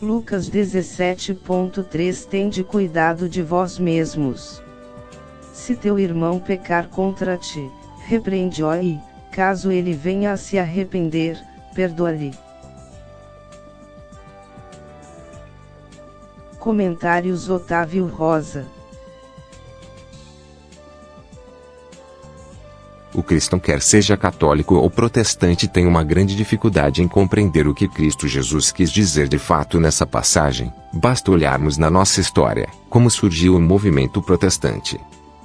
Lucas 17.3 Tende cuidado de vós mesmos. Se teu irmão pecar contra ti, repreende-o e, caso ele venha a se arrepender, perdoa-lhe. Comentários Otávio Rosa. O cristão, quer seja católico ou protestante, tem uma grande dificuldade em compreender o que Cristo Jesus quis dizer de fato nessa passagem. Basta olharmos na nossa história, como surgiu o movimento protestante.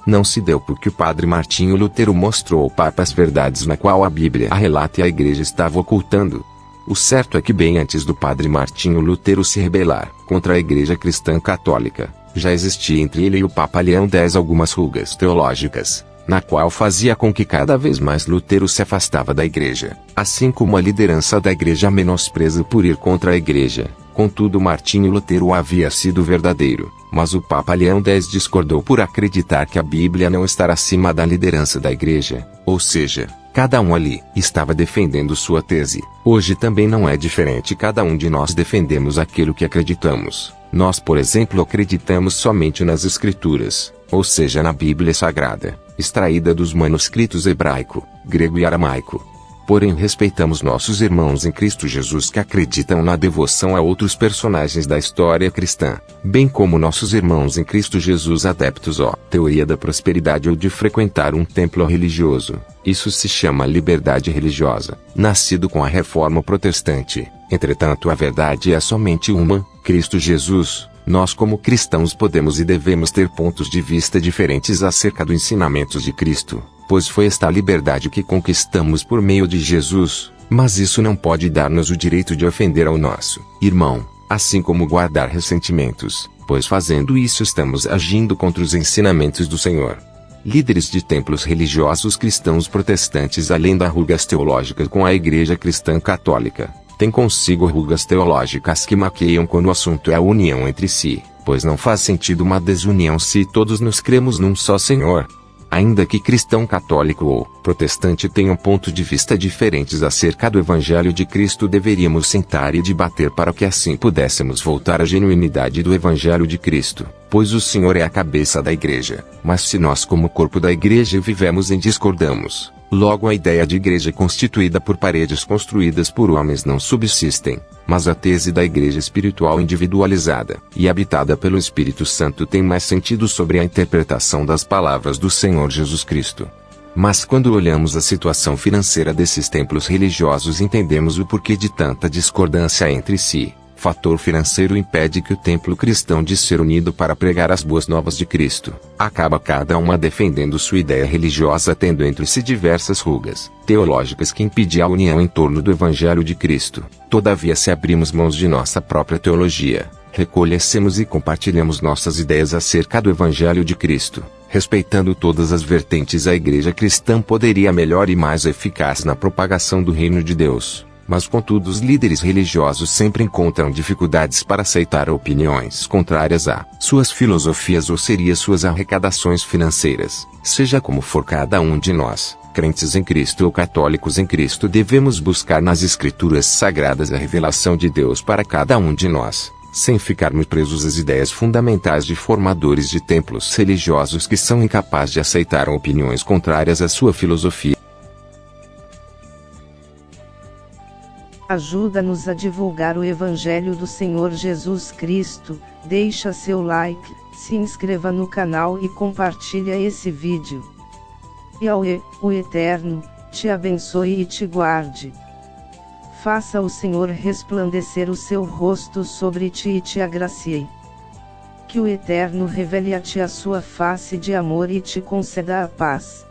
Não se deu porque o padre Martinho Lutero mostrou ao Papa as verdades na qual a Bíblia a relata e a Igreja estava ocultando. O certo é que bem antes do padre Martinho Lutero se rebelar contra a Igreja Cristã Católica, já existia entre ele e o Papa Leão X algumas rugas teológicas, na qual fazia com que cada vez mais Lutero se afastava da Igreja, assim como a liderança da Igreja menospreza por ir contra a Igreja. Contudo, Martinho Lutero havia sido verdadeiro, mas o Papa Leão X discordou por acreditar que a Bíblia não estará acima da liderança da Igreja, ou seja, cada um ali estava defendendo sua tese. Hoje também não é diferente, cada um de nós defendemos aquilo que acreditamos. Nós, por exemplo, acreditamos somente nas Escrituras, ou seja, na Bíblia Sagrada, extraída dos manuscritos hebraico, grego e aramaico. Porém, respeitamos nossos irmãos em Cristo Jesus que acreditam na devoção a outros personagens da história cristã, bem como nossos irmãos em Cristo Jesus adeptos à teoria da prosperidade ou de frequentar um templo religioso. Isso se chama liberdade religiosa, nascido com a Reforma Protestante. Entretanto, a verdade é somente uma: Cristo Jesus. Nós, como cristãos, podemos e devemos ter pontos de vista diferentes acerca dos ensinamentos de Cristo, pois foi esta liberdade que conquistamos por meio de Jesus, mas isso não pode dar-nos o direito de ofender ao nosso irmão, assim como guardar ressentimentos, pois fazendo isso estamos agindo contra os ensinamentos do Senhor. Líderes de templos religiosos cristãos protestantes, além das rugas teológicas com a Igreja Cristã Católica, tem consigo rugas teológicas que maqueiam quando o assunto é a união entre si, pois não faz sentido uma desunião se todos nos cremos num só Senhor. Ainda que cristão católico ou protestante tenham pontos de vista diferentes acerca do Evangelho de Cristo, deveríamos sentar e debater para que assim pudéssemos voltar à genuinidade do Evangelho de Cristo, pois o Senhor é a cabeça da Igreja. Mas se nós, como corpo da Igreja, vivemos em discordamos, logo a ideia de igreja constituída por paredes construídas por homens não subsistem, mas a tese da igreja espiritual individualizada e habitada pelo Espírito Santo tem mais sentido sobre a interpretação das palavras do Senhor Jesus Cristo. Mas quando olhamos a situação financeira desses templos religiosos, entendemos o porquê de tanta discordância entre si. Fator financeiro impede que o templo cristão de ser unido para pregar as boas novas de Cristo. Acaba cada uma defendendo sua ideia religiosa, tendo entre si diversas rugas teológicas que impedem a união em torno do Evangelho de Cristo. Todavia, se abrimos mãos de nossa própria teologia, reconhecemos e compartilhamos nossas ideias acerca do Evangelho de Cristo, respeitando todas as vertentes, a Igreja cristã poderia melhor e mais eficaz na propagação do reino de Deus. Mas contudo, os líderes religiosos sempre encontram dificuldades para aceitar opiniões contrárias a suas filosofias ou seria suas arrecadações financeiras. Seja como for, cada um de nós, crentes em Cristo ou católicos em Cristo, devemos buscar nas Escrituras Sagradas a revelação de Deus para cada um de nós, sem ficarmos presos às ideias fundamentais de formadores de templos religiosos que são incapazes de aceitar opiniões contrárias à sua filosofia. Ajuda-nos a divulgar o Evangelho do Senhor Jesus Cristo, deixa seu like, se inscreva no canal e compartilha esse vídeo. Yahweh, o Eterno, te abençoe e te guarde. Faça o Senhor resplandecer o seu rosto sobre ti e te agracie. Que o Eterno revele a ti a sua face de amor e te conceda a paz.